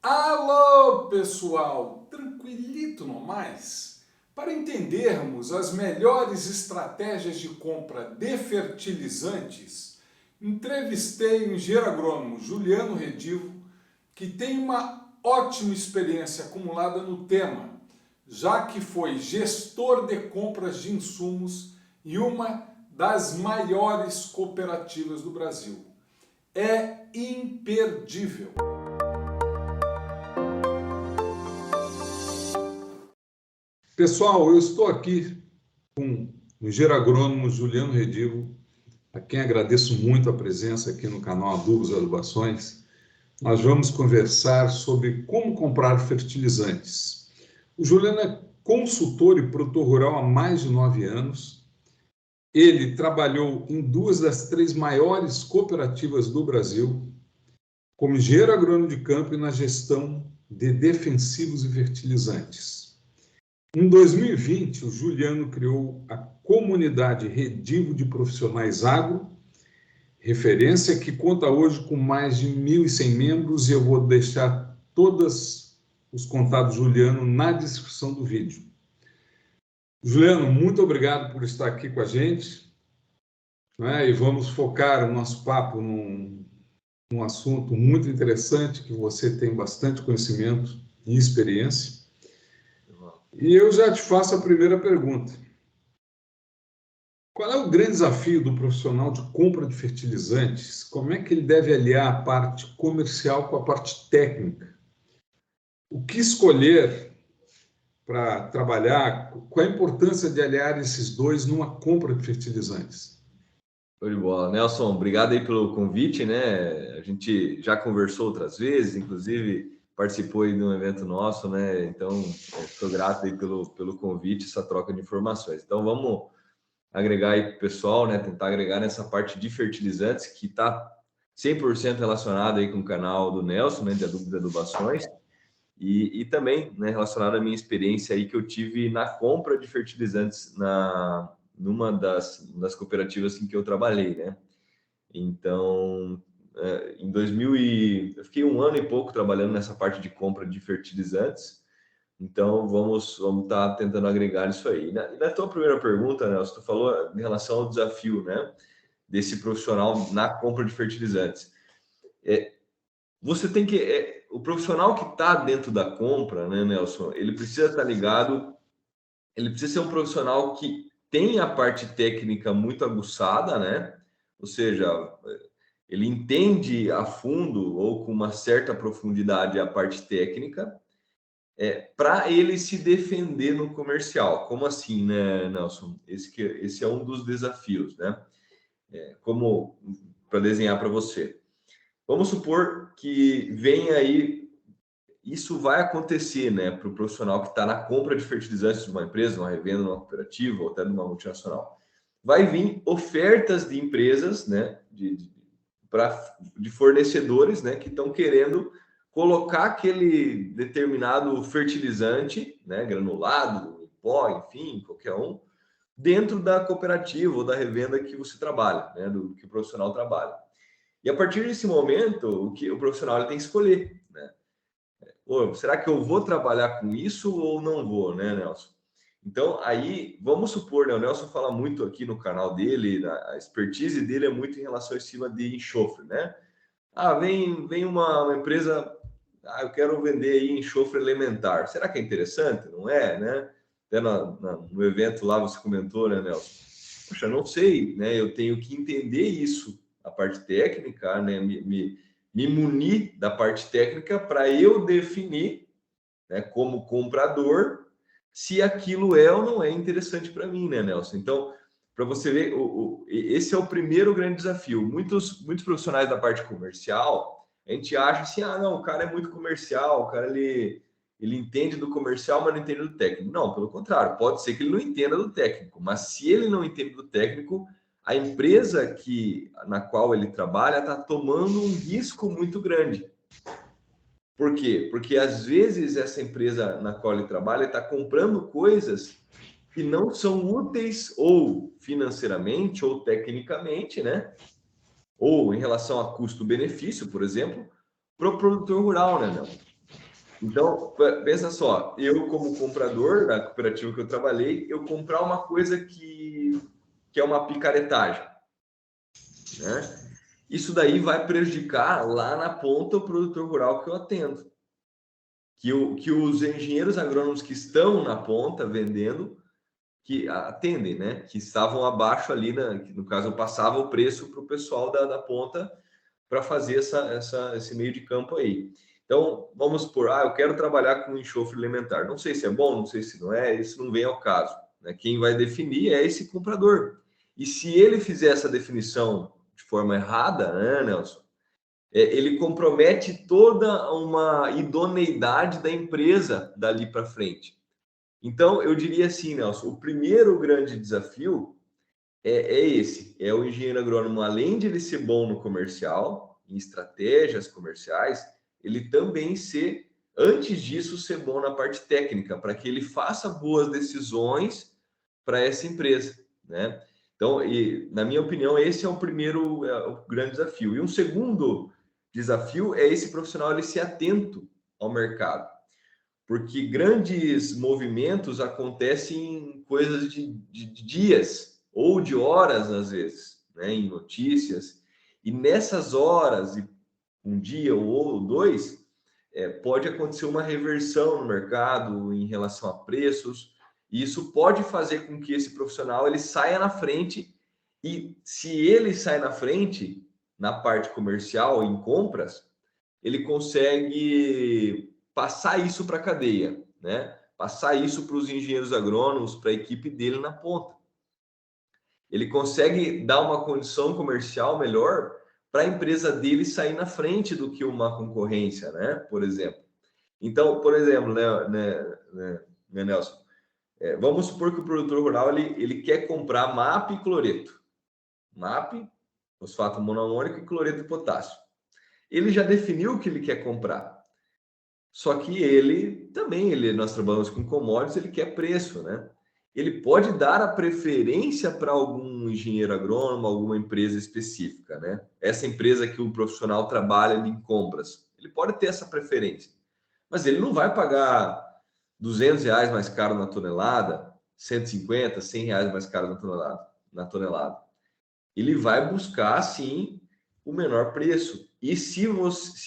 Alô, pessoal! Tranquilito no mais? Para entendermos as melhores estratégias de compra de fertilizantes, entrevistei o engenheiro agrônomo Juliano Redivo, que tem uma ótima experiência acumulada no tema, já que foi gestor de compras de insumos em uma das maiores cooperativas do Brasil. É imperdível! Pessoal, eu estou aqui com o engenheiro agrônomo Juliano Redivo, a quem agradeço muito a presença aqui no canal Adubos e Adubações. Nós vamos conversar sobre como comprar fertilizantes. O Juliano é consultor e produtor rural há mais de 9 anos. Ele trabalhou em duas das três maiores cooperativas do Brasil, como engenheiro agrônomo de campo e na gestão de defensivos e fertilizantes. Em 2020, o Juliano criou a comunidade Redivo de Profissionais Agro, referência que conta hoje com mais de 1.100 membros, e eu vou deixar todos os contatos do Juliano na descrição do vídeo. Juliano, muito obrigado por estar aqui com a gente, né? E vamos focar o nosso papo num assunto muito interessante, que você tem bastante conhecimento e experiência. E eu já te faço a primeira pergunta. Qual é o grande desafio do profissional de compra de fertilizantes? Como é que ele deve aliar a parte comercial com a parte técnica? O que escolher para trabalhar? Qual a importância de aliar esses dois numa compra de fertilizantes? Show de bola. Nelson, obrigado aí pelo convite, né? A gente já conversou outras vezes, inclusive participou aí de um evento nosso, né? Então, estou grato aí pelo convite, essa troca de informações. Então, vamos agregar aí para o pessoal, né? Tentar agregar nessa parte de fertilizantes que está 100% relacionado aí com o canal do Nelson, né? De Adubos e Adubações. E também, né, relacionado à minha experiência aí que eu tive na compra de fertilizantes numa das cooperativas em que eu trabalhei, né? Então, eu fiquei 1 ano e pouco trabalhando nessa parte de compra de fertilizantes. Então, vamos estar tentando agregar isso aí. E na tua primeira pergunta, Nelson, tu falou em relação ao desafio, né, desse profissional na compra de fertilizantes. Você tem que... o profissional que está dentro da compra, né, Nelson, ele precisa estar ligado, ele precisa ser um profissional que tem a parte técnica muito aguçada, né? Ou seja, ele entende a fundo ou com uma certa profundidade a parte técnica, para ele se defender no comercial. Como assim, né, Nelson? Esse é um dos desafios, né? Como para desenhar para você. Vamos supor que vem aí, isso vai acontecer, né, para o profissional que está na compra de fertilizantes de uma empresa, uma revenda, uma cooperativa ou até de uma multinacional. Vai vir ofertas de empresas, né, de fornecedores, né, que estão querendo colocar aquele determinado fertilizante, né, granulado, em pó, enfim, qualquer um, dentro da cooperativa ou da revenda que você trabalha, né, do que o profissional trabalha. E a partir desse momento, o profissional ele tem que escolher, né? Será que eu vou trabalhar com isso ou não vou, né, Nelson? Então, aí, vamos supor, né, o Nelson fala muito aqui no canal dele, a expertise dele é muito em relação ao estima de enxofre, né? Vem uma empresa, eu quero vender aí enxofre elementar. Será que é interessante? Não é, né? Até no evento lá você comentou, né, Nelson? Poxa, não sei, né? Eu tenho que entender isso, a parte técnica, né? Me munir da parte técnica para eu definir, né, como comprador, se aquilo é ou não é interessante para mim, né, Nelson? Então, para você ver, esse é o primeiro grande desafio. Muitos profissionais da parte comercial, a gente acha assim, não, o cara é muito comercial, o cara ele entende do comercial, mas não entende do técnico. Não, pelo contrário, pode ser que ele não entenda do técnico, mas se ele não entende do técnico, a empresa na qual ele trabalha está tomando um risco muito grande. Por quê? Porque às vezes essa empresa na qual ele trabalha está comprando coisas que não são úteis ou financeiramente ou tecnicamente, né? Ou em relação a custo-benefício, por exemplo, para o produtor rural, né, Nelson? Então, pensa só, eu como comprador da cooperativa que eu trabalhei, eu comprar uma coisa que é uma picaretagem, né? Isso daí vai prejudicar lá na ponta o produtor rural que eu atendo. Que os engenheiros agrônomos que estão na ponta vendendo, que atendem, né? Que estavam abaixo ali, no caso, eu passava o preço para o pessoal da ponta para fazer esse meio de campo aí. Então, vamos supor, eu quero trabalhar com enxofre elementar. Não sei se é bom, não sei se não é, isso não vem ao caso, né? Quem vai definir é esse comprador. E se ele fizer essa definição de forma errada, né, Nelson? Ele compromete toda uma idoneidade da empresa dali para frente. Então, eu diria assim, Nelson, o primeiro grande desafio é esse, é o engenheiro agrônomo, além de ele ser bom no comercial, em estratégias comerciais, ele também ser, antes disso, ser bom na parte técnica, para que ele faça boas decisões para essa empresa, né? Então, na minha opinião, esse é o primeiro, o grande desafio. E um segundo desafio é esse profissional ele ser atento ao mercado, porque grandes movimentos acontecem em coisas de dias ou de horas, às vezes, né, em notícias, e nessas horas, um dia ou dois, pode acontecer uma reversão no mercado em relação a preços, e isso pode fazer com que esse profissional ele saia na frente, e se ele sai na frente, na parte comercial, em compras, ele consegue passar isso para a cadeia, né? Passar isso para os engenheiros agrônomos, para a equipe dele na ponta. Ele consegue dar uma condição comercial melhor para a empresa dele sair na frente do que uma concorrência, né? Por exemplo. Então, por exemplo, né, Nelson? Vamos supor que o produtor rural ele quer comprar MAP e cloreto. MAP, fosfato monoamônico e cloreto de potássio. Ele já definiu o que ele quer comprar. Só que nós trabalhamos com commodities, ele quer preço, né? Ele pode dar a preferência para algum engenheiro agrônomo, alguma empresa específica, né? Essa empresa que o profissional trabalha em compras, ele pode ter essa preferência, mas ele não vai pagar R$ 200 mais caro na tonelada, 150, R$ 100 mais caro na tonelada. Ele vai buscar, sim, o menor preço. E se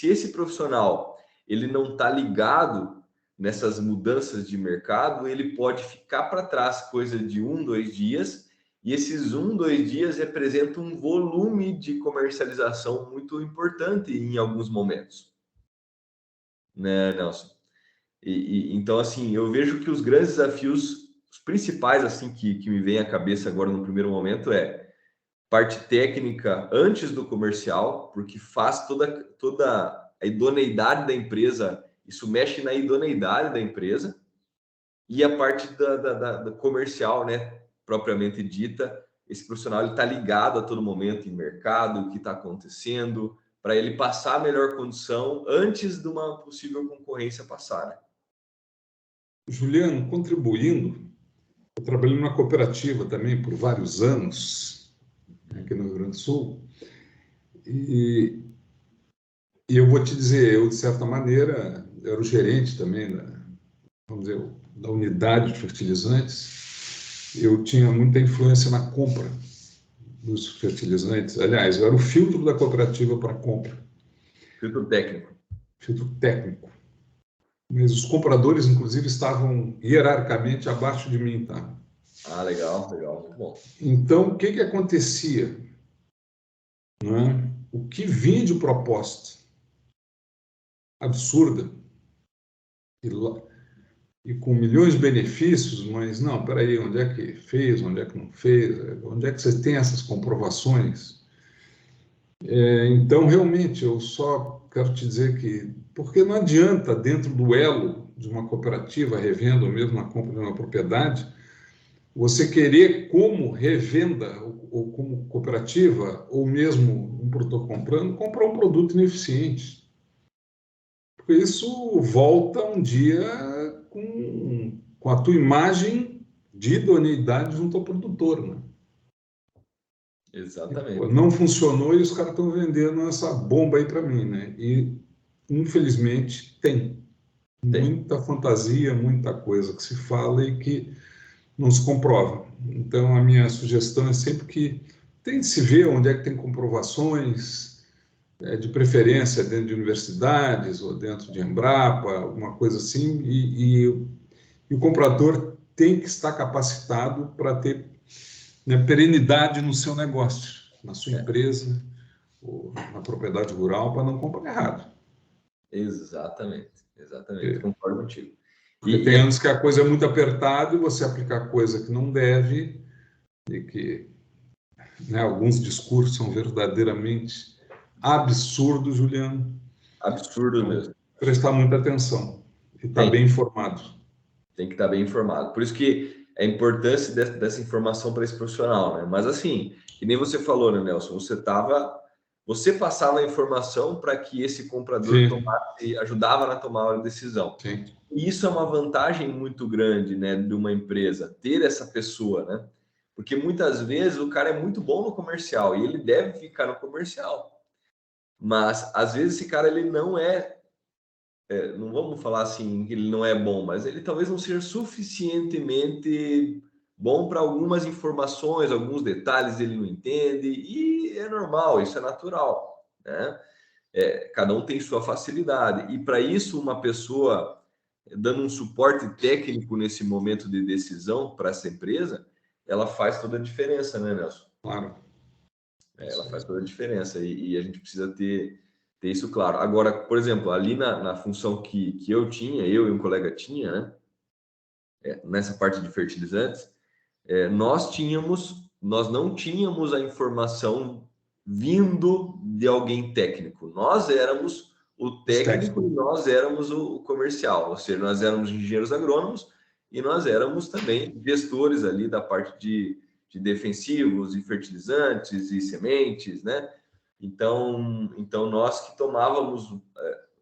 esse profissional ele não está ligado nessas mudanças de mercado, ele pode ficar para trás coisa de 1, 2 dias, e esses 1, 2 dias representam um volume de comercialização muito importante em alguns momentos, né, Nelson? Então, assim, eu vejo que os grandes desafios, os principais, assim, que me vem à cabeça agora no primeiro momento parte técnica antes do comercial, porque faz toda a idoneidade da empresa, isso mexe na idoneidade da empresa, e a parte da comercial, né, propriamente dita, esse profissional está ligado a todo momento em mercado, o que está acontecendo, para ele passar a melhor condição antes de uma possível concorrência passar, né? Juliano, contribuindo, eu trabalhei numa cooperativa também por vários anos, aqui no Rio Grande do Sul, e eu vou te dizer, eu, de certa maneira, era o gerente também vamos dizer, da unidade de fertilizantes, eu tinha muita influência na compra dos fertilizantes. Aliás, eu era o filtro da cooperativa para compra. Filtro técnico. Filtro técnico. Mas os compradores, inclusive, estavam hierarquicamente abaixo de mim, tá? Legal, muito bom. Então, o que acontecia? Né? O que vinha de proposta absurda e com milhões de benefícios, mas não, peraí, onde é que fez, onde é que não fez, onde é que você tem essas comprovações? Então, realmente, eu só quero te dizer que, porque não adianta, dentro do elo de uma cooperativa, revenda ou mesmo na compra de uma propriedade, você querer, como revenda ou como cooperativa, ou mesmo um produtor comprando, comprar um produto ineficiente. Porque isso volta um dia com a tua imagem de idoneidade junto ao produtor, né? Exatamente. Não funcionou e os caras estão vendendo essa bomba aí para mim, né? E, infelizmente, tem. muita fantasia, muita coisa que se fala e que não se comprova. Então, a minha sugestão é sempre que tem de se ver onde é que tem comprovações, de preferência dentro de universidades ou dentro de Embrapa, alguma coisa assim, e o comprador tem que estar capacitado para ter, né, perenidade no seu negócio, na sua empresa ou na propriedade rural, para não comprar errado. Exatamente, concordo contigo. Porque tem anos que a coisa é muito apertada e você aplicar coisa que não deve, e que, né, alguns discursos são verdadeiramente absurdos, Juliano. Absurdo Então, mesmo. prestar muita atenção e estar bem informado. Tem que estar bem informado. Por isso que a importância dessa informação para esse profissional, né? Mas assim, que nem você falou, né, Nelson? Você passava a informação para que esse comprador ajudava na tomada de decisão. Sim. E isso é uma vantagem muito grande, né, de uma empresa, ter essa pessoa, né? Porque muitas vezes o cara é muito bom no comercial e ele deve ficar no comercial. Mas às vezes esse cara ele não não vamos falar assim que ele não é bom, mas ele talvez não seja suficientemente bom para algumas informações, alguns detalhes ele não entende, e é normal, isso é natural, né? Cada um tem sua facilidade, e para isso uma pessoa dando um suporte técnico nesse momento de decisão para essa empresa, ela faz toda a diferença, né, Nelson? Claro. Ela faz toda a diferença, e a gente precisa ter isso claro. Agora, por exemplo, ali na função que eu e um colega tinha, né? Nessa parte de fertilizantes, nós não tínhamos a informação vindo de alguém técnico. Nós éramos o técnico e nós éramos o comercial, ou seja, nós éramos engenheiros agrônomos e nós éramos também gestores ali da parte de defensivos e fertilizantes e sementes, né? Então nós que tomávamos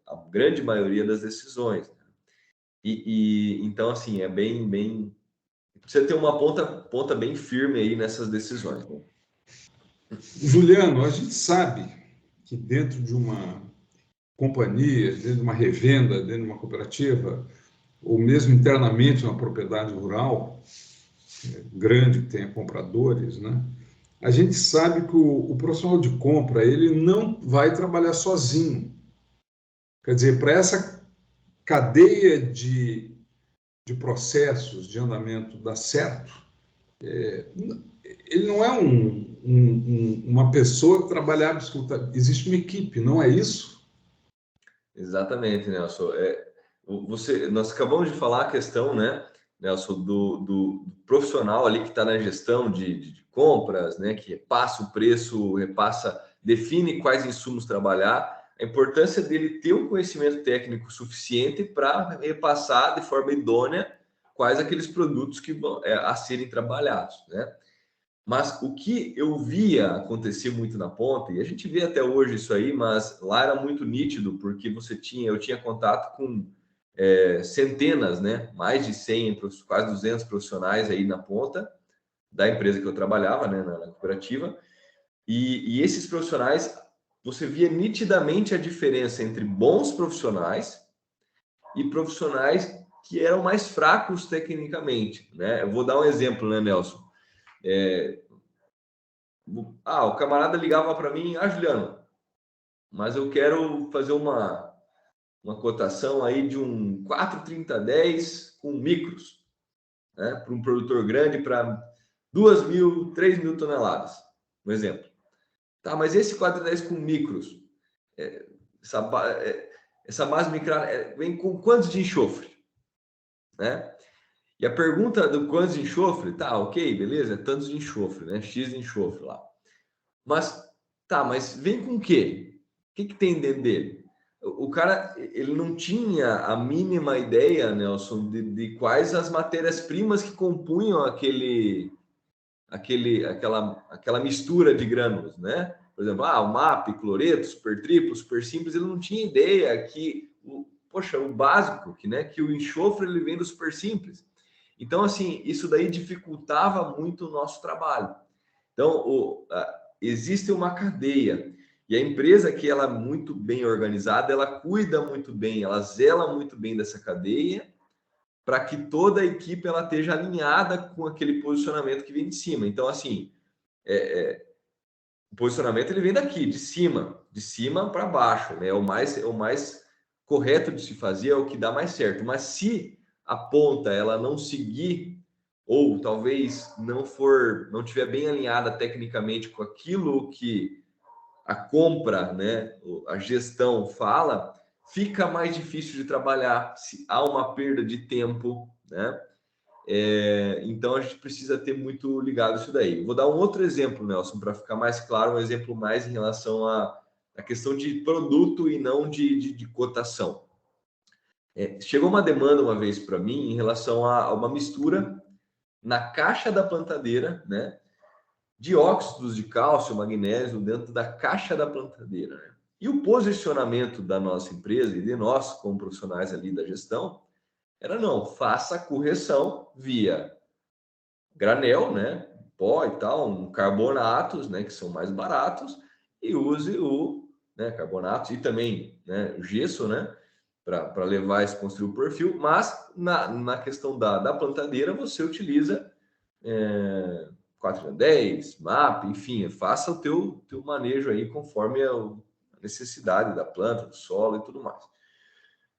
a grande maioria das decisões. Então, assim, é bem... Precisa ter uma ponta bem firme aí nessas decisões. Né? Juliano, a gente sabe que dentro de uma companhia, dentro de uma revenda, dentro de uma cooperativa, ou mesmo internamente uma propriedade rural grande, que tenha compradores, né? A gente sabe que o profissional de compra ele não vai trabalhar sozinho. Quer dizer, para essa cadeia de processos de andamento dar certo, ele não é uma pessoa que trabalha absolutamente. Existe uma equipe, não é isso? Exatamente, Nelson. Nós acabamos de falar a questão, né, Nelson, do profissional ali que está na gestão de compras, né, que repassa o preço, define quais insumos trabalhar. A importância dele ter um conhecimento técnico suficiente para repassar de forma idônea quais aqueles produtos que vão a serem trabalhados, né? Mas o que eu via acontecer muito na ponta, e a gente vê até hoje isso aí, mas lá era muito nítido, porque eu tinha contato com centenas, né? Mais de 100, quase 200 profissionais aí na ponta da empresa que eu trabalhava, né? Na cooperativa. E esses profissionais, você via nitidamente a diferença entre bons profissionais e profissionais que eram mais fracos tecnicamente, né? Eu vou dar um exemplo, né, Nelson? O camarada ligava para mim, Juliano, mas eu quero fazer uma cotação aí de um 43010 com micros, né? Para um produtor grande para 2.000, 3.000 toneladas, um exemplo. Tá, mas esse 410 com micros, essa base micrana vem com quantos de enxofre? Né? E a pergunta do quantos de enxofre, tá, ok, beleza, é tantos de enxofre, né? X de enxofre lá. Mas, tá, mas vem com o quê? O que tem dentro dele? O cara, ele não tinha a mínima ideia, Nelson, de quais as matérias-primas que compunham aquela mistura de grânulos, né? Por exemplo, o MAP, cloreto, super triplo, super simples, ele não tinha ideia que o básico, que o enxofre ele vem do super simples. Então, assim, isso daí dificultava muito o nosso trabalho. Então, existe uma cadeia E a empresa que ela é muito bem organizada, ela cuida muito bem, ela zela muito bem dessa cadeia, para que toda a equipe ela esteja alinhada com aquele posicionamento que vem de cima. Então, assim, o posicionamento ele vem daqui, de cima para baixo, né? É o mais correto de se fazer, é o que dá mais certo. Mas se a ponta ela não seguir, ou talvez não tiver bem alinhada tecnicamente com aquilo que a compra, né, a gestão fala, fica mais difícil de trabalhar, se há uma perda de tempo, né? Então a gente precisa ter muito ligado isso daí. Vou dar um outro exemplo, Nelson, para ficar mais claro, um exemplo mais em relação à questão de produto e não de cotação. Chegou uma demanda uma vez para mim em relação a uma mistura na caixa da plantadeira, né? De óxidos de cálcio, magnésio dentro da caixa da plantadeira, né? E o posicionamento da nossa empresa e de nós, como profissionais ali da gestão, era não, faça a correção via granel, né, pó e tal, carbonatos, né, que são mais baratos, e use o, né, carbonatos e também, né, o gesso, né, para levar esse construir o perfil, mas na questão da plantadeira você utiliza 4x10, MAP, enfim, faça o teu manejo aí conforme a necessidade da planta, do solo e tudo mais.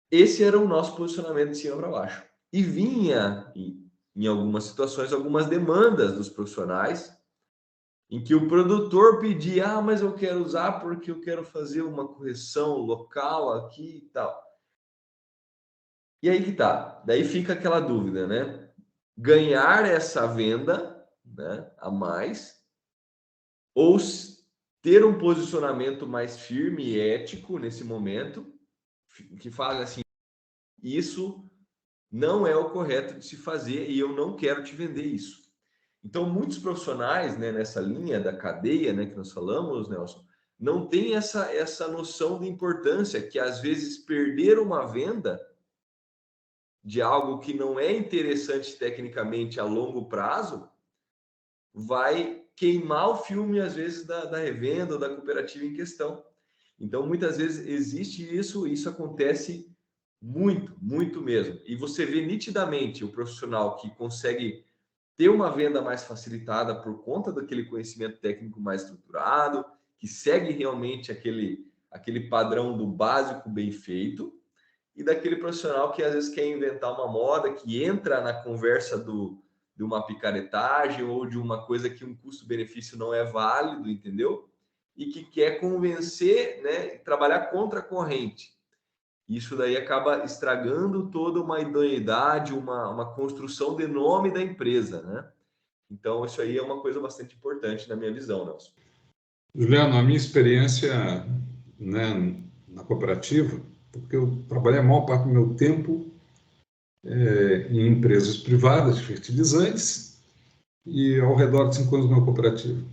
Esse era o nosso posicionamento de cima para baixo. E vinha, em algumas situações, algumas demandas dos profissionais em que o produtor pedia, mas eu quero usar porque eu quero fazer uma correção local aqui e tal. E aí que tá. Daí fica aquela dúvida, né? Ganhar essa venda, né, a mais, ou ter um posicionamento mais firme e ético nesse momento, que fala assim, isso não é o correto de se fazer e eu não quero te vender isso. Então, muitos profissionais, né, nessa linha da cadeia, né, que nós falamos, Nelson, não tem essa noção de importância que, às vezes, perder uma venda de algo que não é interessante tecnicamente a longo prazo vai queimar o filme, às vezes, da revenda ou da cooperativa em questão. Então, muitas vezes existe isso, e isso acontece muito, muito mesmo. E você vê nitidamente o profissional que consegue ter uma venda mais facilitada por conta daquele conhecimento técnico mais estruturado, que segue realmente aquele padrão do básico bem feito, e daquele profissional que às vezes quer inventar uma moda, que entra na conversa de uma picaretagem ou de uma coisa que um custo-benefício não é válido, entendeu? E que quer convencer, né, trabalhar contra a corrente. Isso daí acaba estragando toda uma idoneidade, uma construção de nome da empresa, né? Então, isso aí é uma coisa bastante importante na minha visão, Nelson. Juliano, a minha experiência, né, na cooperativa, porque eu trabalhei a maior parte do meu tempo em empresas privadas de fertilizantes e ao redor de 5 anos numa cooperativa.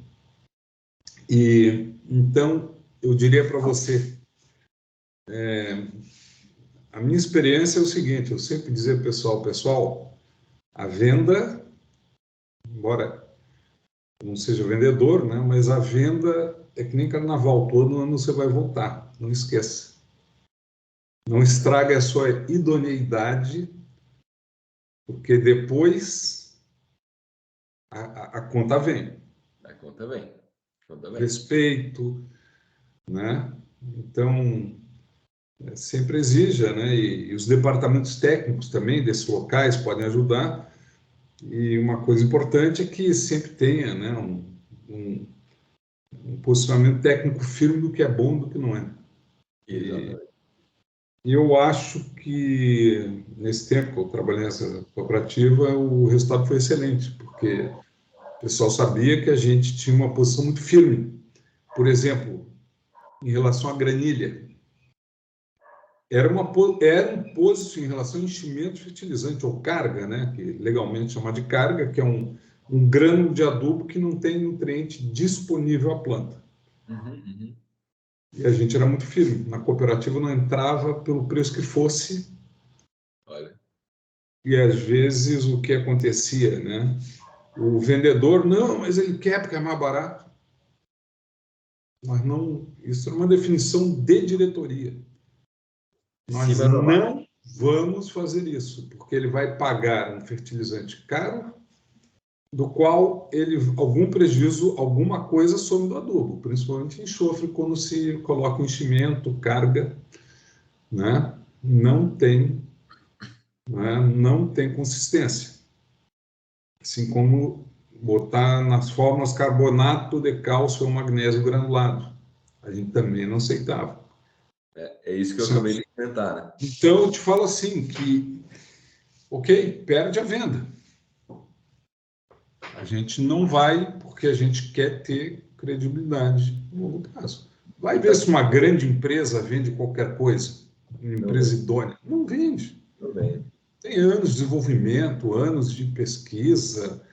E então, eu diria para você, a minha experiência é o seguinte, eu sempre dizia ao pessoal, a venda, embora eu não seja vendedor, né, mas a venda é que nem carnaval, todo ano você vai voltar, não esqueça. Não estrague a sua idoneidade, porque depois a conta vem. A conta vem. Respeito, né? Então, sempre exija, né? E os departamentos técnicos também desses locais podem ajudar. E uma coisa importante é que sempre tenha, né, um posicionamento técnico firme do que é bom e do que não é. Exatamente. E eu acho que nesse tempo que eu trabalhei nessa cooperativa, o resultado foi excelente, porque o pessoal sabia que a gente tinha uma posição muito firme. Por exemplo, em relação à granilha, era um posto em relação a enchimento fertilizante, ou carga, né, que legalmente chama de carga, que é um grânulo de adubo que não tem nutriente disponível à planta. Uhum. E a gente era muito firme. Na cooperativa não entrava pelo preço que fosse. Olha. E às vezes o que acontecia, né? O vendedor, não, mas ele quer porque é mais barato. Nós não, isso é uma definição de diretoria. Nós Cima da margem. não vamos fazer isso, porque ele vai pagar um fertilizante caro, do qual ele algum prejuízo, alguma coisa some do adubo, principalmente enxofre, quando se coloca enchimento, carga, né? Não tem, né? Não tem consistência. Assim como botar nas fórmulas carbonato de cálcio ou magnésio granulado. A gente também não aceitava. É isso que eu acabei de comentar, né? Então, eu te falo assim, que, ok, perde a venda. A gente não vai, porque a gente quer ter credibilidade no longo prazo. Vai ver se uma grande empresa vende qualquer coisa, uma empresa idônea. Não vende. Também. Tem anos de desenvolvimento, anos de pesquisa,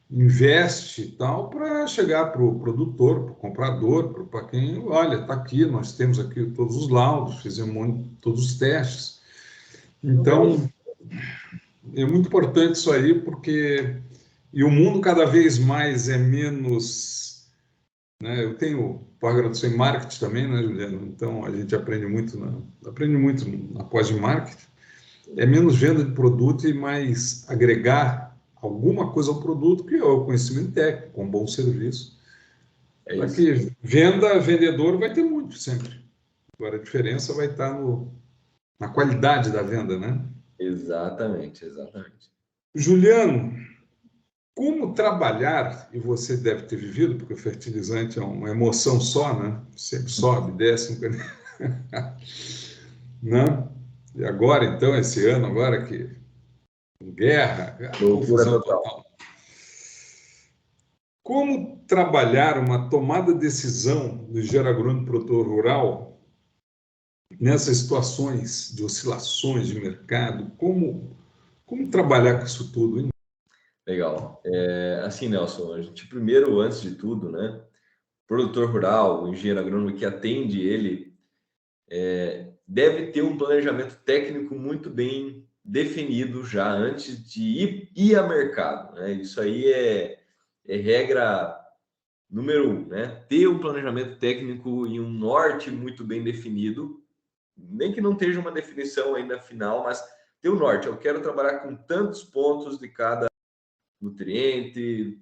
investe e tal, para chegar para o produtor, para o comprador, para quem, olha, está aqui, nós temos aqui todos os laudos, fizemos todos os testes. Então, é muito importante isso aí, porque e o mundo cada vez mais é menos, né? Eu tenho pós-graduação em marketing também, né, Juliano? Então a gente aprende muito na pós de marketing. É menos venda de produto e mais agregar alguma coisa ao produto, que é o conhecimento técnico, com um bom serviço. Para que venda, vendedor vai ter muito sempre. Agora a diferença vai estar na qualidade da venda, né? Exatamente, exatamente. Juliano, como trabalhar, e você deve ter vivido, porque o fertilizante é uma emoção só, né? Sempre sobe, desce, né? E agora, então, esse ano, agora que guerra, Loucura confusão total. total. Como trabalhar uma tomada de decisão do engenheiro agrônomo produtor rural nessas situações de oscilações de mercado? Como trabalhar com isso tudo, hein? Legal. Assim, Nelson, a gente primeiro, antes de tudo, né? Produtor rural, o engenheiro agrônomo que atende ele, deve ter um planejamento técnico muito bem definido já antes de ir a mercado, né? Isso aí é regra número 1, né? Ter um planejamento técnico e um norte muito bem definido, nem que não esteja uma definição ainda final, mas ter o norte. Eu quero trabalhar com tantos pontos de cada nutriente,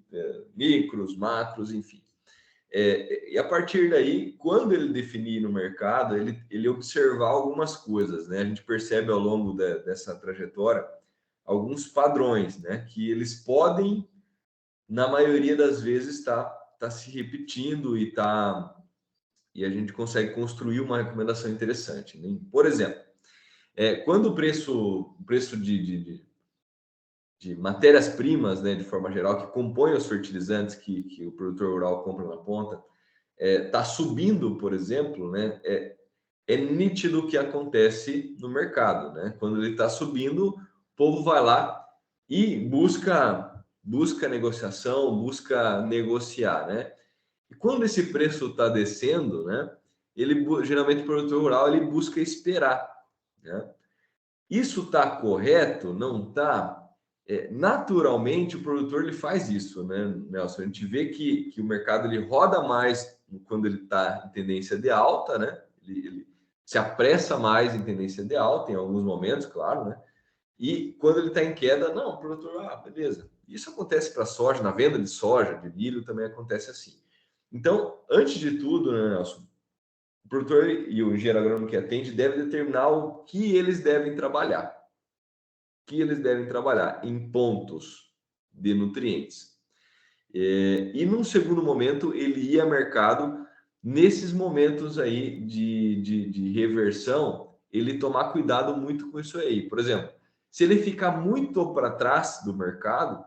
micros, macros, enfim. E a partir daí, quando ele definir no mercado, ele observar algumas coisas, né? A gente percebe ao longo dessa trajetória alguns padrões, né? Que eles podem, na maioria das vezes, tá se repetindo e a gente consegue construir uma recomendação interessante, né? Por exemplo, quando o preço de matérias-primas, né, de forma geral, que compõem os fertilizantes que o produtor rural compra na ponta, está subindo, por exemplo, né, é nítido o que acontece no mercado, né? Quando ele está subindo, o povo vai lá e busca negociação, busca negociar, né? E quando esse preço está descendo, né? Geralmente o produtor rural ele busca esperar, né? Isso está correto? Não está? Naturalmente o produtor ele faz isso, né, Nelson? A gente vê que o mercado ele roda mais quando ele está em tendência de alta, né? Ele se apressa mais em tendência de alta em alguns momentos, claro, né? E quando ele está em queda, não, o produtor, beleza. Isso acontece para soja, na venda de soja, de milho também acontece assim. Então, antes de tudo, né, Nelson, o produtor e o engenheiro agrônomo que atende devem determinar o que eles devem trabalhar. Que eles devem trabalhar em pontos de nutrientes. E num segundo momento, ele ia ao mercado, nesses momentos aí de reversão, ele tomar cuidado muito com isso aí. Por exemplo, se ele ficar muito para trás do mercado,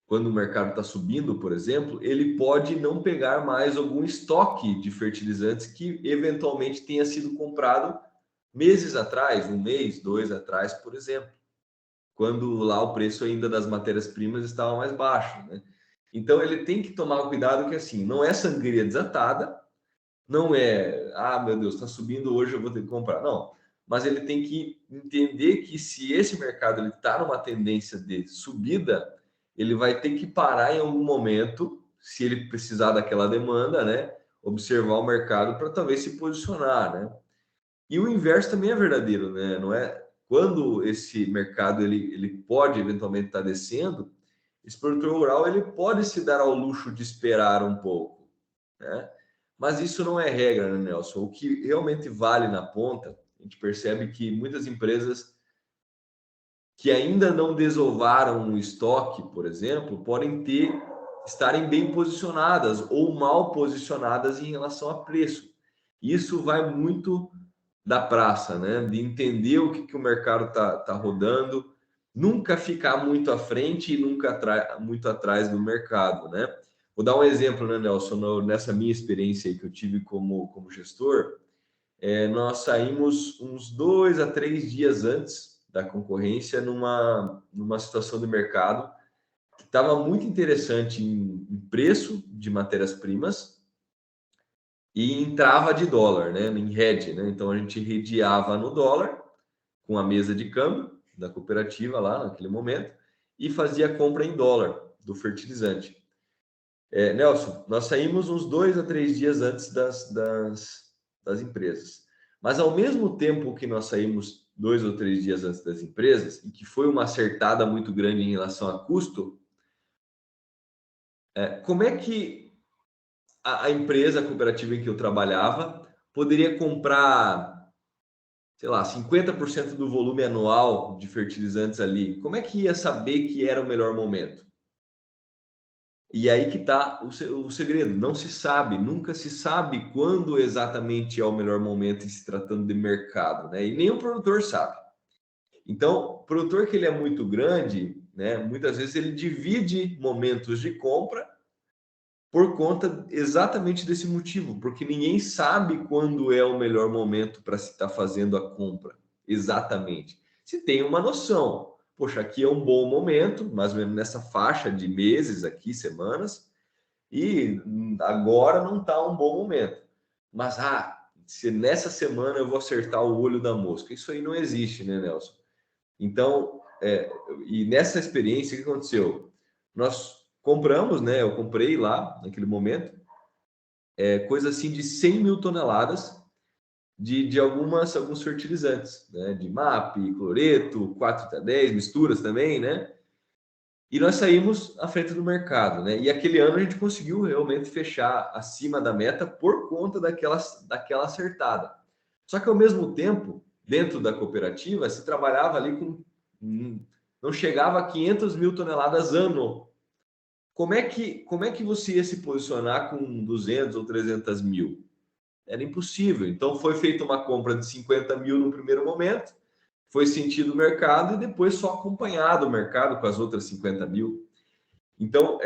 quando o mercado está subindo, por exemplo, ele pode não pegar mais algum estoque de fertilizantes que eventualmente tenha sido comprado meses atrás, um mês, 2 atrás, por exemplo, quando lá o preço ainda das matérias-primas estava mais baixo, né? Então ele tem que tomar cuidado que assim, não é sangria desatada, não é, meu Deus, está subindo hoje, eu vou ter que comprar. Não, mas ele tem que entender que se esse mercado ele está numa tendência de subida, ele vai ter que parar em algum momento, se ele precisar daquela demanda, né? observar o mercado para talvez se posicionar, né? E o inverso também é verdadeiro, né? Não é quando esse mercado ele pode eventualmente estar descendo, esse produtor rural ele pode se dar ao luxo de esperar um pouco, né? Mas isso não é regra, né, Nelson? O que realmente vale na ponta, a gente percebe que muitas empresas que ainda não desovaram o estoque, por exemplo, podem estarem bem posicionadas ou mal posicionadas em relação a preço. Isso vai muito da praça, né? De entender o que o mercado tá rodando, nunca ficar muito à frente e nunca muito atrás do mercado, né? Vou dar um exemplo, né, Nelson? Nessa minha experiência aí que eu tive como gestor, nós saímos uns 2 a 3 dias antes da concorrência numa situação do mercado que estava muito interessante em preço de matérias-primas e em trava de dólar, né? Em hedge, né? Então a gente redeava no dólar com a mesa de câmbio da cooperativa lá naquele momento e fazia compra em dólar do fertilizante. Nelson, nós saímos uns 2 a 3 dias antes das empresas. Mas ao mesmo tempo que nós saímos 2 ou 3 dias antes das empresas, e que foi uma acertada muito grande em relação a custo, como é que a empresa, a cooperativa em que eu trabalhava, poderia comprar, sei lá, 50% do volume anual de fertilizantes ali? Como é que ia saber que era o melhor momento? E aí que está o segredo, não se sabe, nunca se sabe quando exatamente é o melhor momento em se tratando de mercado, né? E nem o produtor sabe. Então, o produtor que ele é muito grande, né? Muitas vezes ele divide momentos de compra por conta exatamente desse motivo, porque ninguém sabe quando é o melhor momento para se estar fazendo a compra, exatamente. Se tem uma noção, poxa, aqui é um bom momento, mais ou menos nessa faixa de meses aqui, semanas, e agora não está um bom momento. Mas, se nessa semana eu vou acertar o olho da mosca, isso aí não existe, né, Nelson? Então, e nessa experiência, o que aconteceu? Nós compramos, né? Eu comprei lá, naquele momento, coisa assim de 100 mil toneladas de alguns fertilizantes, né? De MAP, cloreto, 4-10, misturas também, né? E nós saímos à frente do mercado, né? E aquele ano a gente conseguiu realmente fechar acima da meta por conta daquela acertada. Só que ao mesmo tempo, dentro da cooperativa, se trabalhava ali com não chegava a 500 mil toneladas ano. Como é que você ia se posicionar com 200 ou 300 mil? Era impossível. Então foi feita uma compra de 50 mil no primeiro momento, foi sentido o mercado e depois só acompanhado o mercado com as outras 50 mil. Então,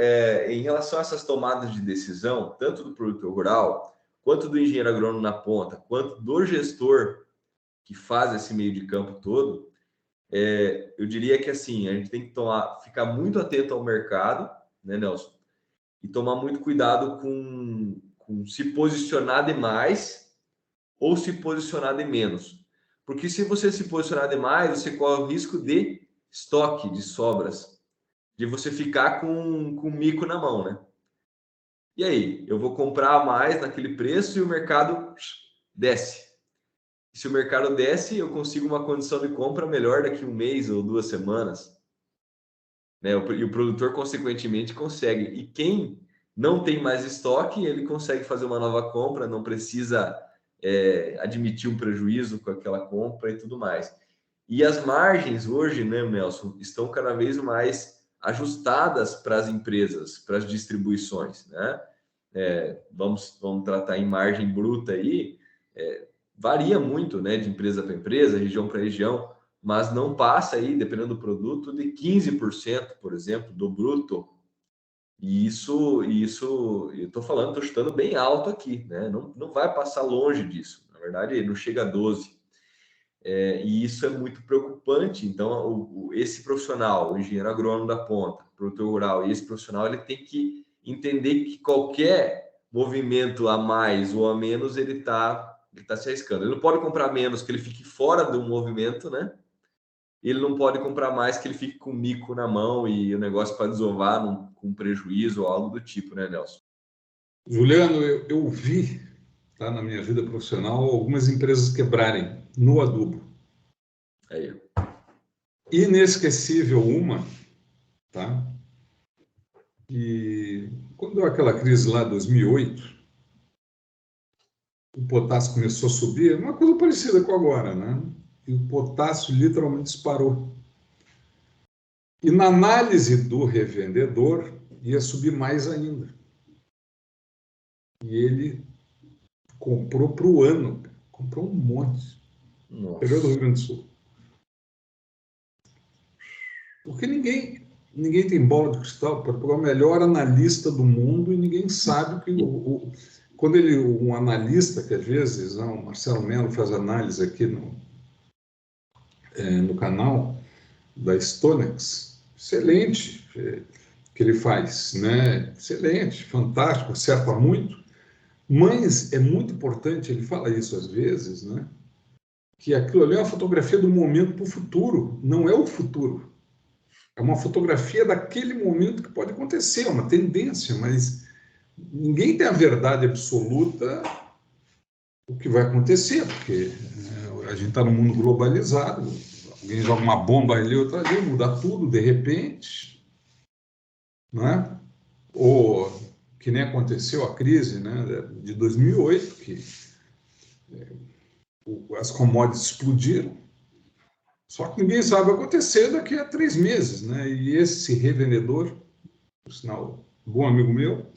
em relação a essas tomadas de decisão, tanto do produtor rural, quanto do engenheiro agrônomo na ponta, quanto do gestor que faz esse meio de campo todo, eu diria que assim, a gente tem que ficar muito atento ao mercado, né, Nelson? E tomar muito cuidado com se posicionar demais ou se posicionar de menos. Porque se você se posicionar demais, você corre o risco de estoque, de sobras, de você ficar com mico na mão, né? E aí, eu vou comprar mais naquele preço e o mercado desce. E se o mercado desce, eu consigo uma condição de compra melhor daqui um mês ou 2 semanas, né? E o produtor, consequentemente, consegue. E quem não tem mais estoque, ele consegue fazer uma nova compra, não precisa admitir um prejuízo com aquela compra e tudo mais. E as margens hoje, né, Nelson, estão cada vez mais ajustadas para as empresas, para as distribuições, né? Vamos tratar em margem bruta aí, varia muito, né, de empresa para empresa, região para região, mas não passa aí, dependendo do produto, de 15%, por exemplo, do bruto. E isso, eu estou falando, estou chutando bem alto aqui, né? Não vai passar longe disso. Na verdade, não chega a 12%. E isso é muito preocupante. Então, esse profissional, o engenheiro agrônomo da ponta, produtor rural, e esse profissional, ele tem que entender que qualquer movimento a mais ou a menos, ele tá se arriscando. Ele não pode comprar menos que ele fique fora do movimento, né? Ele não pode comprar mais que ele fique com mico na mão e o negócio para desovar com prejuízo ou algo do tipo, né, Nelson? Juliano, eu vi, tá, na minha vida profissional, algumas empresas quebrarem no adubo. Aí. Inesquecível uma, tá? E quando deu aquela crise lá, 2008, o potássio começou a subir, uma coisa parecida com agora, né? E o potássio literalmente disparou. E na análise do revendedor, ia subir mais ainda. E ele comprou para o ano, comprou um monte. Interior do Rio Grande do Sul. Porque ninguém tem bola de cristal para pegar o melhor analista do mundo e ninguém sabe que quando um analista, que às vezes, não, o Marcelo Mello faz análise aqui no canal da Stonex, excelente que ele faz, né? Excelente, fantástico, acerta muito, mas é muito importante, ele fala isso às vezes, né? Que aquilo ali é uma fotografia do momento para o futuro, não é o futuro. É uma fotografia daquele momento que pode acontecer, é uma tendência, mas ninguém tem a verdade absoluta do que vai acontecer, porque a gente está num mundo globalizado, alguém joga uma bomba ali, outra ali, muda tudo de repente, não é? Ou que nem aconteceu a crise, né, de 2008, que as commodities explodiram, só que ninguém sabe o que vai acontecer daqui a 3 meses, né? E esse revendedor, por sinal, bom amigo meu,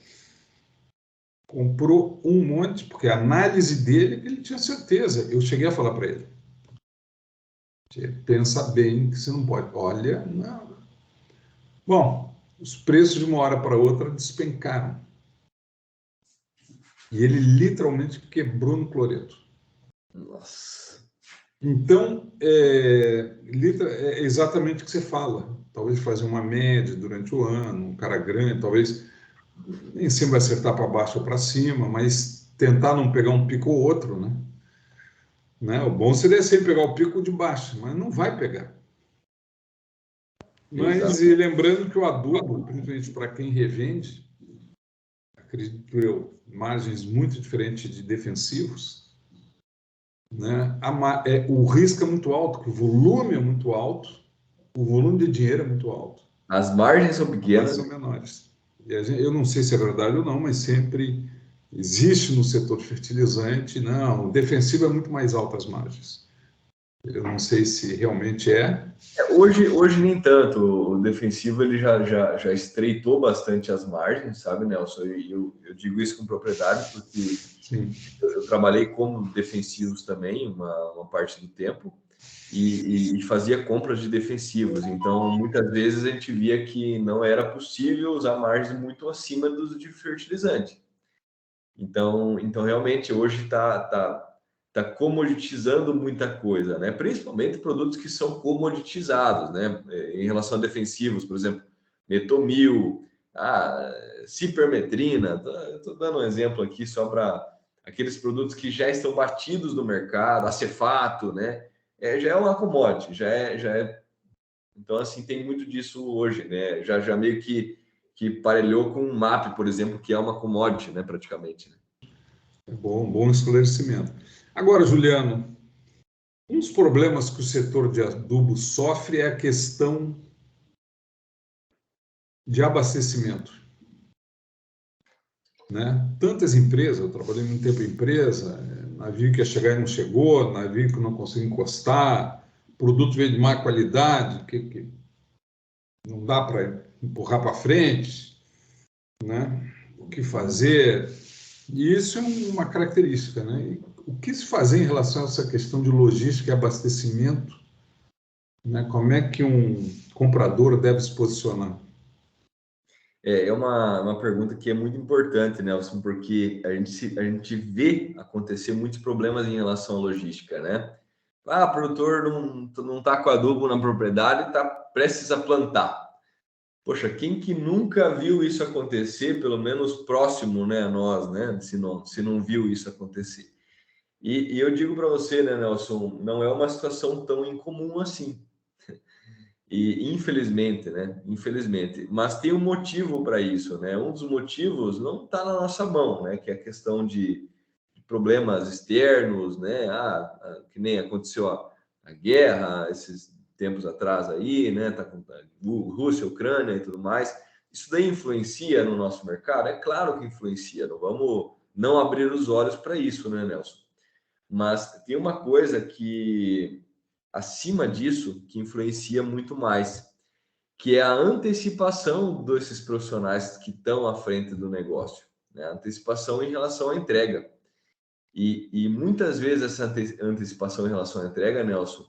comprou um monte, porque a análise dele que ele tinha certeza. Eu cheguei a falar para ele: pensa bem que você não pode. Olha, não. Bom, os preços de uma hora para outra despencaram. E ele literalmente quebrou no cloreto. Nossa. Então, é exatamente o que você fala. Talvez fazer uma média durante o ano, um cara grande, talvez nem sempre vai acertar para baixo ou para cima, mas tentar não pegar um pico ou outro, né? O bom seria sempre pegar o pico de baixo, mas não vai pegar. Mas, Exato. e lembrando que o adubo, principalmente para quem revende, acredito eu, margens muito diferentes de defensivos, né? O risco é muito alto, que o volume é muito alto, o volume de dinheiro é muito alto. As margens são As margens pequenas. são menores. E eu não sei se é verdade ou não, mas sempre existe no setor de fertilizante, não, o defensivo é muito mais alto as margens. Eu não sei se realmente é. Hoje nem tanto. O defensivo ele já estreitou bastante as margens, sabe, Nelson? Eu digo isso com propriedade porque Sim. eu trabalhei como defensivos também uma parte do tempo e fazia compras de defensivos. Então, muitas vezes a gente via que não era possível usar margens muito acima dos de fertilizante. Então realmente hoje tá comoditizando muita coisa, né? Principalmente produtos que são comoditizados, né? Em relação a defensivos, por exemplo, metomil, cipermetrina. Estou dando um exemplo aqui só para aqueles produtos que já estão batidos no mercado, acefato, né? Já é uma commodity, já é. Então assim tem muito disso hoje, né? Já meio que parelhou com o MAP, por exemplo, que é uma commodity, né? Praticamente. Né? É bom esclarecimento. Agora, Juliano, um dos problemas que o setor de adubo sofre é a questão de abastecimento, né? Tantas empresas, eu trabalhei muito tempo em empresa, navio que ia chegar e não chegou, navio que não conseguiu encostar, produto veio de má qualidade, que não dá para empurrar para frente, né? O que fazer? E isso é uma característica, né? E o que se fazer em relação a essa questão de logística e abastecimento, né? Como é que um comprador deve se posicionar? É uma pergunta que é muito importante, Nelson, porque a gente vê acontecer muitos problemas em relação à logística, né? O produtor não está com adubo na propriedade, está prestes a plantar. Poxa, quem que nunca viu isso acontecer, pelo menos próximo, né, a nós, né? Se não viu isso acontecer. E eu digo para você, né, Nelson, não é uma situação tão incomum assim. E infelizmente, né? Infelizmente, mas tem um motivo para isso, né? Um dos motivos não está na nossa mão, né? Que é a questão de problemas externos, né? Que nem aconteceu a guerra esses tempos atrás aí, né? Tá com a Rússia, Ucrânia e tudo mais. Isso daí influencia no nosso mercado? É claro que influencia. Não vamos não abrir os olhos para isso, né, Nelson? Mas tem uma coisa que acima disso que influencia muito mais, que é a antecipação desses profissionais que estão à frente do negócio, né? A antecipação em relação à entrega. E muitas vezes essa antecipação em relação à entrega, Nelson,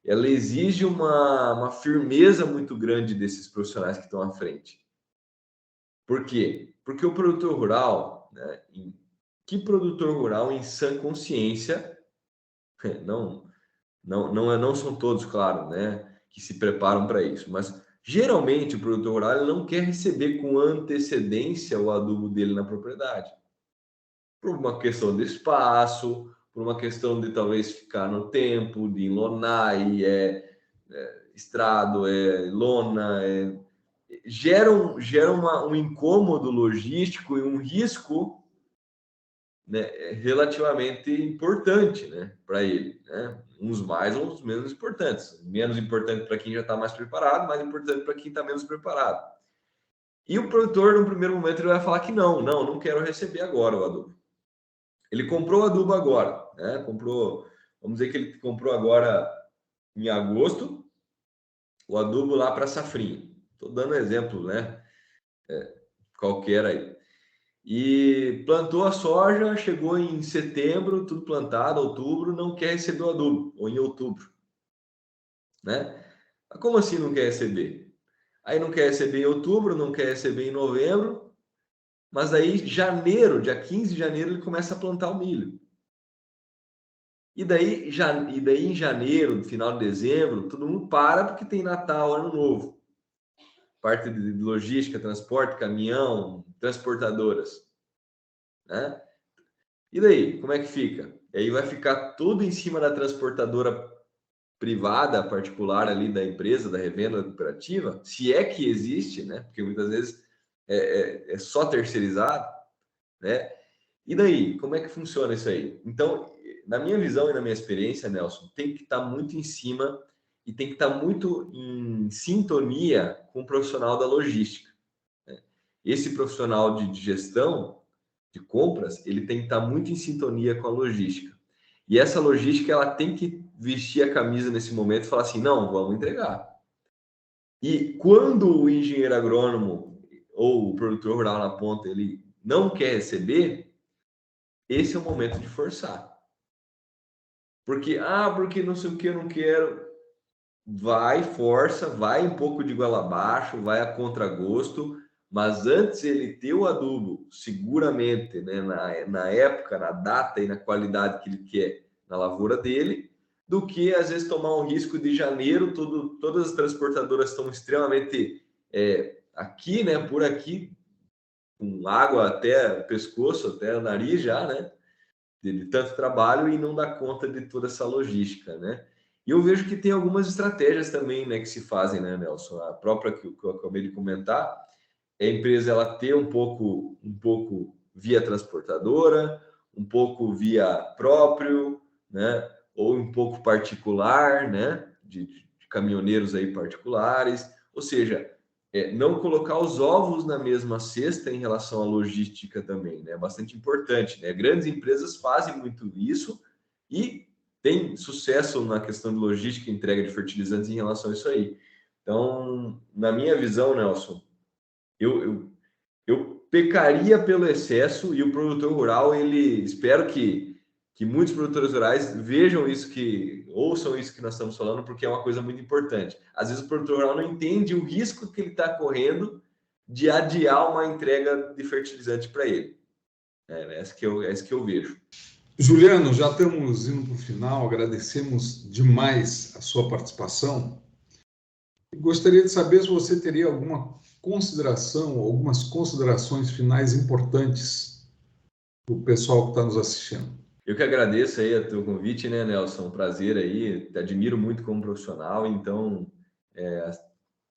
ela exige uma firmeza muito grande desses profissionais que estão à frente. Por quê? Porque o produtor rural, né, que produtor rural em sã consciência, não são todos, claro, né, que se preparam para isso, mas geralmente o produtor rural ele não quer receber com antecedência o adubo dele na propriedade. Por uma questão de espaço, por uma questão de talvez ficar no tempo, de enlonar, e estrado, lona, gera um incômodo logístico e um risco, né, relativamente importante, né, para ele, né? Uns mais, outros menos importantes. Menos importante para quem já está mais preparado, mais importante para quem está menos preparado. E o produtor, no primeiro momento, ele vai falar que não quero receber agora o adubo. Ele comprou o adubo agora, né? Vamos dizer que ele comprou agora em agosto o adubo lá para safrinha. Estou dando um exemplo, né? Qualquer aí. E plantou a soja, chegou em setembro, tudo plantado, outubro, não quer receber o adubo, ou em outubro, né? Mas como assim não quer receber? Aí não quer receber em outubro, não quer receber em novembro, mas aí janeiro, dia 15 de janeiro, ele começa a plantar o milho. E daí em janeiro, final de dezembro, todo mundo para porque tem Natal, Ano Novo. Parte de logística, transporte, caminhão, transportadoras, né? E daí, como é que fica? E aí vai ficar tudo em cima da transportadora privada, particular ali da empresa, da revenda cooperativa, se é que existe, né? Porque muitas vezes é só terceirizado, né? E daí, como é que funciona isso aí? Então, na minha visão e na minha experiência, Nelson, tem que estar muito em cima e tem que estar muito em sintonia com o profissional da logística, né? Esse profissional de gestão de compras, ele tem que estar muito em sintonia com a logística. E essa logística, ela tem que vestir a camisa nesse momento e falar assim, não, vamos entregar. E quando o engenheiro agrônomo ou o produtor rural na ponta, ele não quer receber, esse é o momento de forçar. Porque não sei o que, eu não quero. Vai, força, vai um pouco de goela abaixo, vai a contragosto, mas antes ele ter o adubo, seguramente, né, na época, na data e na qualidade que ele quer na lavoura dele, do que às vezes tomar um risco de janeiro, todas as transportadoras estão extremamente aqui, né, por aqui, com água até o pescoço, até o nariz já, né? De tanto trabalho e não dá conta de toda essa logística, né? E eu vejo que tem algumas estratégias também, né, que se fazem, né, Nelson? A própria que eu acabei de comentar, é a empresa ela ter um pouco via transportadora, um pouco via próprio, né? Ou um pouco particular, né? De caminhoneiros aí particulares, ou seja, não colocar os ovos na mesma cesta em relação à logística também, né? É bastante importante, né? Grandes empresas fazem muito isso e tem sucesso na questão de logística e entrega de fertilizantes em relação a isso aí. Então, na minha visão, Nelson, eu pecaria pelo excesso e o produtor rural, ele espero que muitos produtores rurais vejam isso, que ouçam isso que nós estamos falando, porque é uma coisa muito importante. Às vezes o produtor rural não entende o risco que ele está correndo de adiar uma entrega de fertilizante para ele. É isso que eu vejo. Juliano, já estamos indo para o final, agradecemos demais a sua participação. Gostaria de saber se você teria alguma consideração, algumas considerações finais importantes para o pessoal que está nos assistindo. Eu que agradeço aí o teu convite, né, Nelson? Um prazer aí, te admiro muito como profissional, então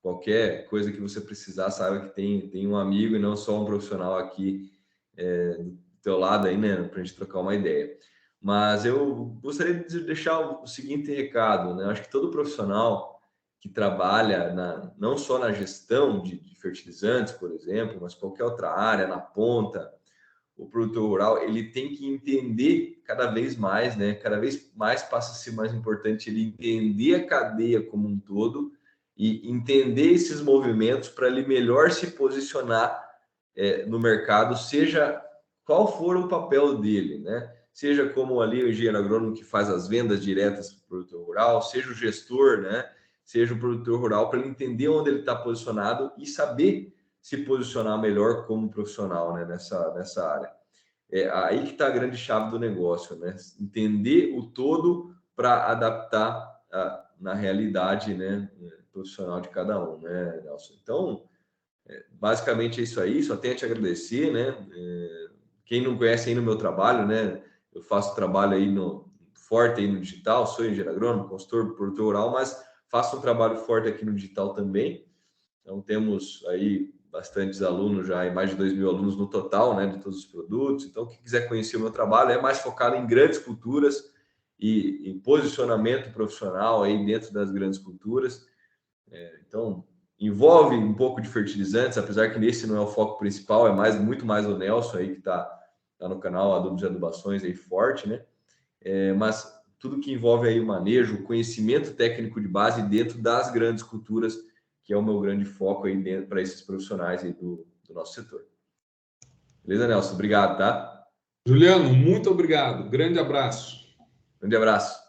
Qualquer coisa que você precisar, saiba que tem um amigo e não só um profissional aqui do teu lado aí, né, para a gente trocar uma ideia. Mas eu gostaria de deixar o seguinte recado, né? Acho que todo profissional que trabalha não só na gestão de fertilizantes, por exemplo, mas qualquer outra área, na ponta, o produtor rural, ele tem que entender cada vez mais, né? Cada vez mais passa a ser mais importante ele entender a cadeia como um todo e entender esses movimentos para ele melhor se posicionar no mercado, seja qual for o papel dele, né? Seja como ali o engenheiro agrônomo que faz as vendas diretas para o produtor rural, seja o gestor, né? Seja o produtor rural, para ele entender onde ele está posicionado e saber se posicionar melhor como profissional, né? nessa área. É aí que está a grande chave do negócio, né? Entender o todo para adaptar na realidade, né, profissional de cada um, né, Nelson? Então, basicamente é isso aí, só tenho a te agradecer, né? Quem não conhece ainda o meu trabalho, né? Eu faço trabalho aí forte aí no digital, sou engenheiro agrônomo, consultor, produtor rural, mas faço um trabalho forte aqui no digital também. Então, temos aí bastantes alunos já, mais de 2.000 alunos no total, né, de todos os produtos. Então, quem quiser conhecer o meu trabalho é mais focado em grandes culturas e em posicionamento profissional aí dentro das grandes culturas. Então, envolve um pouco de fertilizantes, apesar que nesse não é o foco principal, é muito mais o Nelson aí que está no canal Adubos e Adubações aí forte, né? Mas tudo que envolve aí o manejo, o conhecimento técnico de base dentro das grandes culturas, que é o meu grande foco aí para esses profissionais aí do nosso setor. Beleza, Nelson? Obrigado, tá? Juliano, muito obrigado. Grande abraço. Grande abraço.